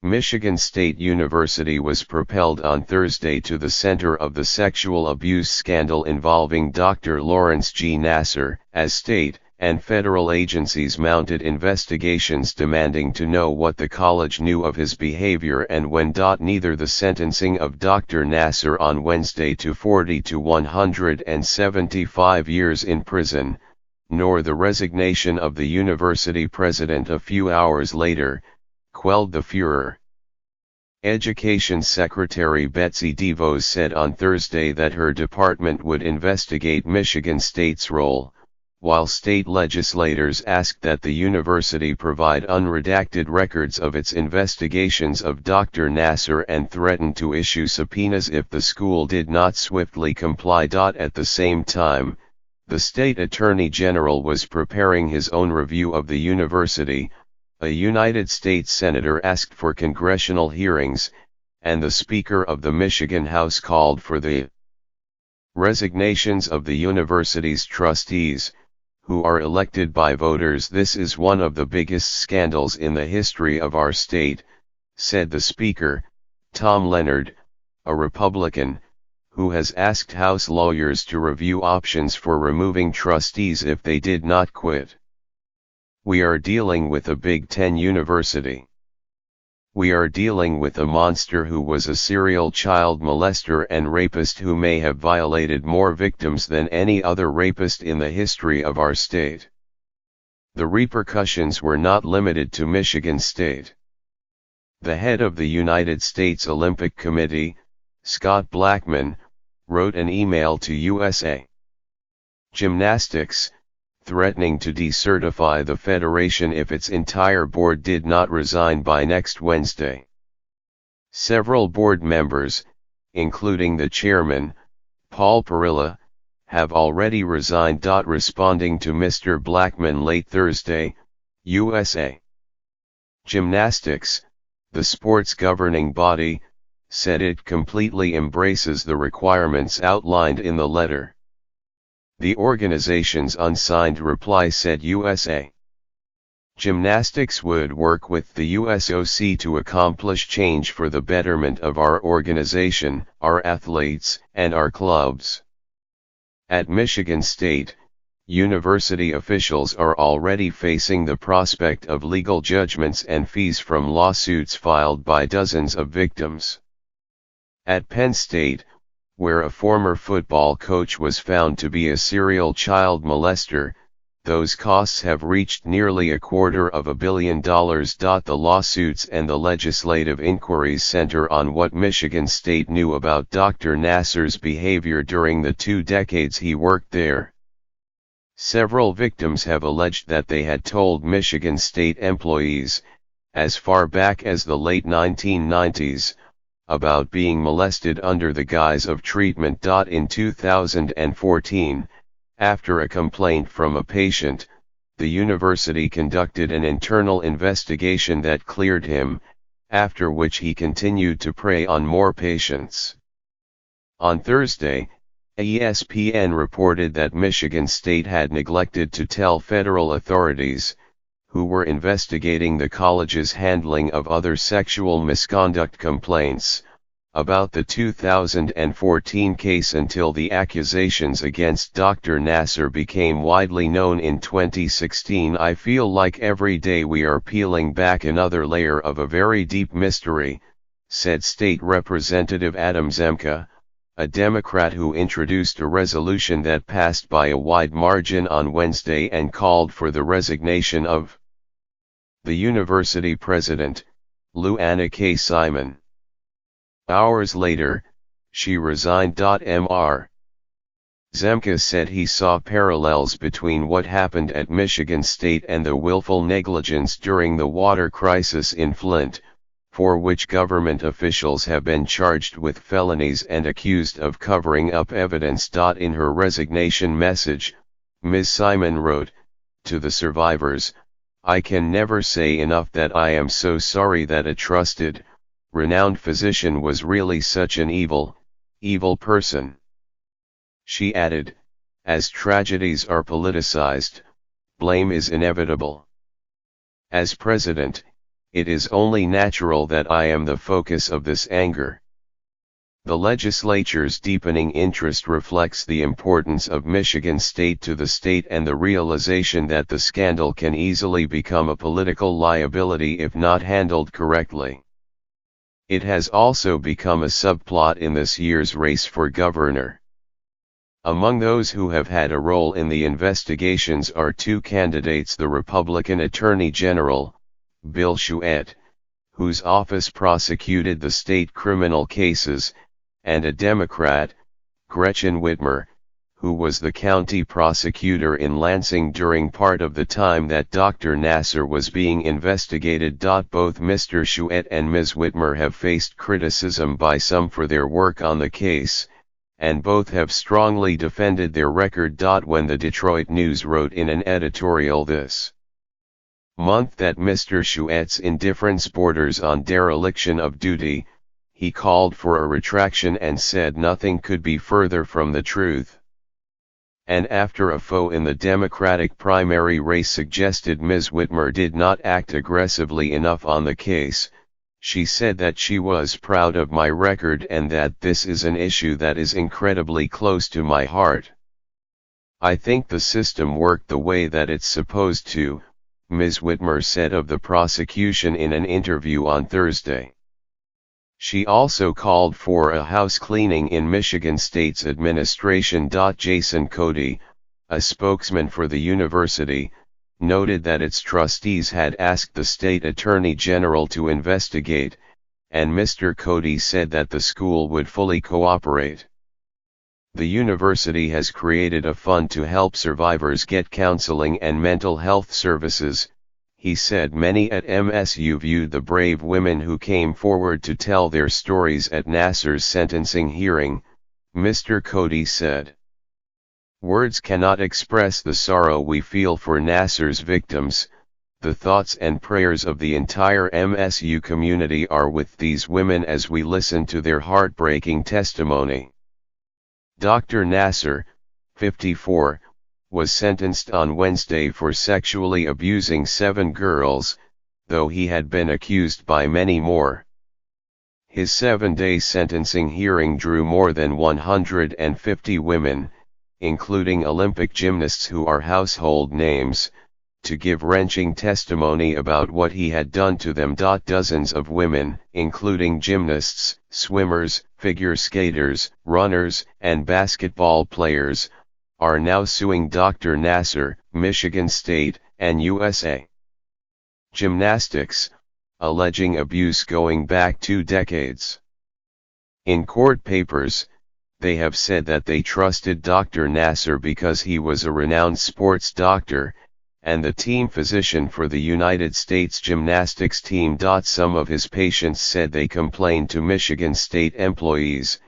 Michigan State University was propelled on Thursday to the center of the sexual abuse scandal involving Dr. Lawrence G. Nassar, as state and federal agencies mounted investigations demanding to know what the college knew of his behavior and when. Neither the sentencing of Dr. Nassar on Wednesday to 40 to 175 years in prison, nor the resignation of the university president a few hours later, quelled the furor. Education Secretary Betsy DeVos said on Thursday that her department would investigate Michigan State's role, while state legislators asked that the university provide unredacted records of its investigations of Dr. Nassar and threatened to issue subpoenas if the school did not swiftly comply. At the same time, the state attorney general was preparing his own review of the university. A United States senator asked for congressional hearings, and the Speaker of the Michigan House called for the resignations of the university's trustees, who are elected by voters. This is one of the biggest scandals in the history of our state, said the Speaker, Tom Leonard, a Republican, who has asked House lawyers to review options for removing trustees if they did not quit. We are dealing with a Big Ten university. We are dealing with a monster who was a serial child molester and rapist who may have violated more victims than any other rapist in the history of our state. The repercussions were not limited to Michigan State. The head of the United States Olympic Committee, Scott Blackmun, wrote an email to USA Gymnastics, threatening to decertify the federation if its entire board did not resign by next Wednesday. Several board members, including the chairman, Paul Perilla, have already resigned. Responding to Mr. Blackmun late Thursday, USA Gymnastics, the sport's governing body, said it completely embraces the requirements outlined in the letter. The organization's unsigned reply said USA Gymnastics would work with the USOC to accomplish change for the betterment of our organization, our athletes, and our clubs. At Michigan State, university officials are already facing the prospect of legal judgments and fees from lawsuits filed by dozens of victims. At Penn State, where a former football coach was found to be a serial child molester, those costs have reached nearly $250 million. The lawsuits and the legislative inquiries center on what Michigan State knew about Dr. Nassar's behavior during the 2 decades he worked there. Several victims have alleged that they had told Michigan State employees, as far back as the late 1990s, about being molested under the guise of treatment. In 2014, after a complaint from a patient, the university conducted an internal investigation that cleared him, after which he continued to prey on more patients. On Thursday, ESPN reported that Michigan State had neglected to tell federal authorities, who were investigating the college's handling of other sexual misconduct complaints, about the 2014 case until the accusations against Dr. Nassar became widely known in 2016. I feel like every day we are peeling back another layer of a very deep mystery, said State Representative Adam Zemke, a Democrat who introduced a resolution that passed by a wide margin on Wednesday and called for the resignation of the university president, Lou Anna K. Simon. Hours later, she resigned. Mr. Zemke said he saw parallels between what happened at Michigan State and the willful negligence during the water crisis in Flint, for which government officials have been charged with felonies and accused of covering up evidence. In her resignation message, Ms. Simon wrote, "To the survivors, I can never say enough that I am so sorry that a trusted, renowned physician was really such an evil person." She added, "As tragedies are politicized, blame is inevitable. As president, It is only natural that I am the focus of this anger. The legislature's deepening interest reflects the importance of Michigan State to the state and the realization that the scandal can easily become a political liability if not handled correctly. It has also become a subplot in this year's race for governor. Among those who have had a role in the investigations are two candidates: the Republican Attorney General, Bill Chouette, whose office prosecuted the state criminal cases, and a Democrat, Gretchen Whitmer, who was the county prosecutor in Lansing during part of the time that Dr. Nassar was being investigated. Both Mr. Chouette and Ms. Whitmer have faced criticism by some for their work on the case, and both have strongly defended their record. When the Detroit News wrote in an editorial this month that Mr. Chouette's indifference borders on dereliction of duty, he called for a retraction and said nothing could be further from the truth. And after a foe in the Democratic primary race suggested Ms. Whitmer did not act aggressively enough on the case, she said that she was proud of my record and that this is an issue that is incredibly close to my heart. I think the system worked the way that it's supposed to, Ms. Whitmer said of the prosecution in an interview on Thursday. She also called for a house cleaning in Michigan State's administration. Jason Cody, a spokesman for the university, noted that its trustees had asked the state attorney general to investigate, and Mr. Cody said that the school would fully cooperate. The university has created a fund to help survivors get counseling and mental health services, he said. Many at MSU viewed the brave women who came forward to tell their stories at Nassar's sentencing hearing, Mr. Cody said. Words cannot express the sorrow we feel for Nassar's victims. The thoughts and prayers of the entire MSU community are with these women as we listen to their heartbreaking testimony. Dr. Nassar, 54, was sentenced on Wednesday for sexually abusing 7 girls, though he had been accused by many more. His 7-day sentencing hearing drew more than 150 women, including Olympic gymnasts who are household names, to give wrenching testimony about what he had done to them. Dozens of women, including gymnasts, swimmers, figure skaters, runners, and basketball players, are now suing Dr. Nassar, Michigan State, and USA Gymnastics, alleging abuse going back 2 decades. In court papers, they have said that they trusted Dr. Nassar because he was a renowned sports doctor, and the team physician for the United States gymnastics team. Some of his patients said they complained to Michigan State employees,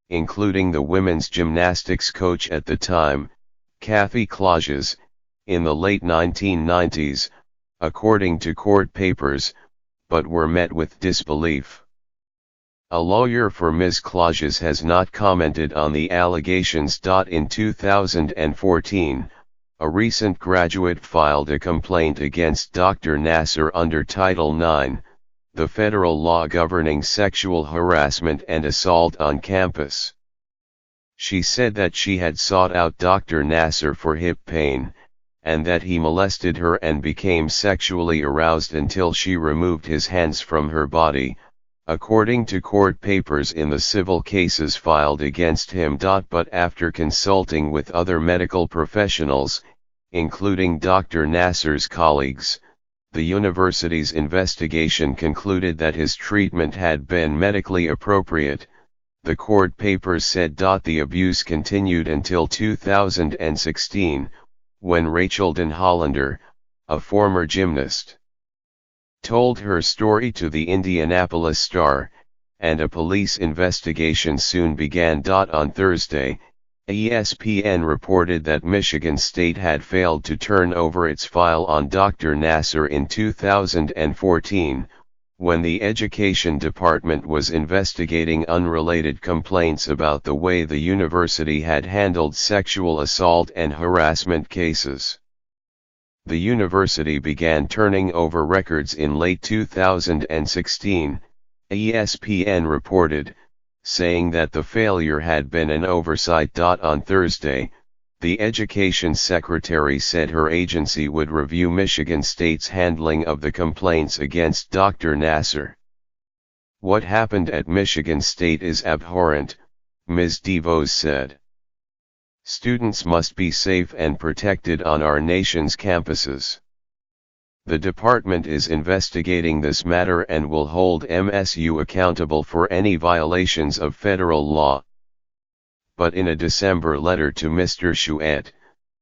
including the women's gymnastics coach at the time, Kathy Klages, in the late 1990s, according to court papers, but were met with disbelief. A lawyer for Ms. Klages has not commented on the allegations. In 2014, a recent graduate filed a complaint against Dr. Nassar under Title IX, the federal law governing sexual harassment and assault on campus. She said that she had sought out Dr. Nassar for hip pain, and that he molested her and became sexually aroused until she removed his hands from her body, according to court papers in the civil cases filed against him. But after consulting with other medical professionals, including Dr. Nassar's colleagues, the university's investigation concluded that his treatment had been medically appropriate, the court papers said. The abuse continued until 2016, when Rachel Den Hollander, a former gymnast, told her story to the Indianapolis Star, and a police investigation soon began. On Thursday, ESPN reported that Michigan State had failed to turn over its file on Dr. Nassar in 2014, when the Education Department was investigating unrelated complaints about the way the university had handled sexual assault and harassment cases. The university began turning over records in late 2016, ESPN reported, saying that the failure had been an oversight. On Thursday, the education secretary said her agency would review Michigan State's handling of the complaints against Dr. Nassar. "What happened at Michigan State is abhorrent," Ms. DeVos said. "Students must be safe and protected on our nation's campuses. The department is investigating this matter and will hold MSU accountable for any violations of federal law." But in a December letter to Mr. Chouette,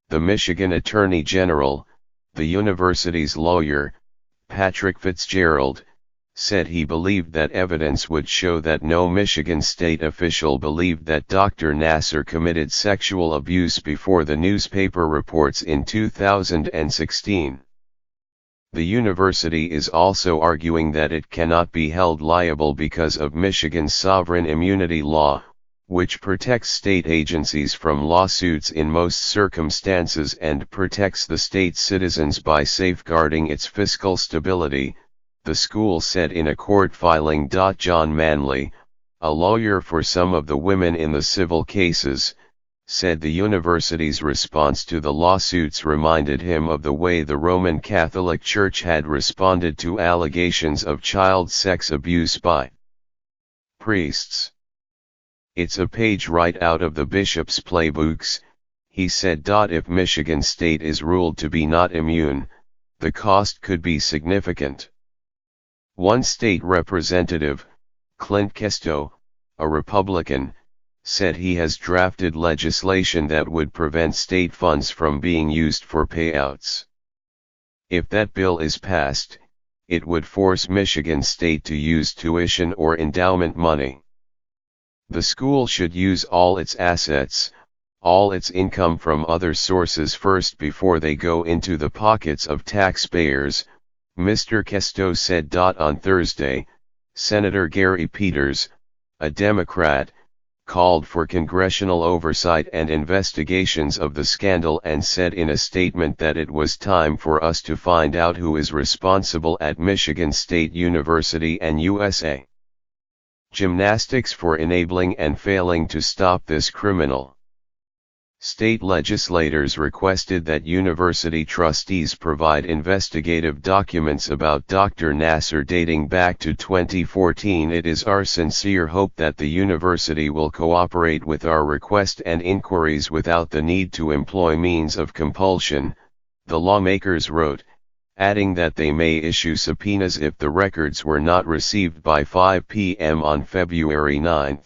the Michigan Attorney General, the university's lawyer, Patrick Fitzgerald, said he believed that evidence would show that no Michigan State official believed that Dr. Nassar committed sexual abuse before the newspaper reports in 2016. The university is also arguing that it cannot be held liable because of Michigan's sovereign immunity law, which protects state agencies from lawsuits in most circumstances and protects the state's citizens by safeguarding its fiscal stability, the school said in a court filing. John Manley, a lawyer for some of the women in the civil cases, said the university's response to the lawsuits reminded him of the way the Roman Catholic Church had responded to allegations of child sex abuse by priests. "It's a page right out of the bishop's playbooks," he said. If Michigan State is ruled to be not immune, the cost could be significant. One state representative, Clint Kesto, a Republican, said he has drafted legislation that would prevent state funds from being used for payouts. If that bill is passed, it would force Michigan State to use tuition or endowment money. The school should use all its assets, all its income from other sources first before they go into the pockets of taxpayers, Mr. Kesto said. On Thursday, Senator Gary Peters, a Democrat, called for congressional oversight and investigations of the scandal and said in a statement that it was time for us to find out who is responsible at Michigan State University and USA Gymnastics for enabling and failing to stop this criminal. State legislators requested that university trustees provide investigative documents about Dr. Nassar dating back to 2014. "It is our sincere hope that the university will cooperate with our request and inquiries without the need to employ means of compulsion," the lawmakers wrote, adding that they may issue subpoenas if the records were not received by 5 p.m. on February 9.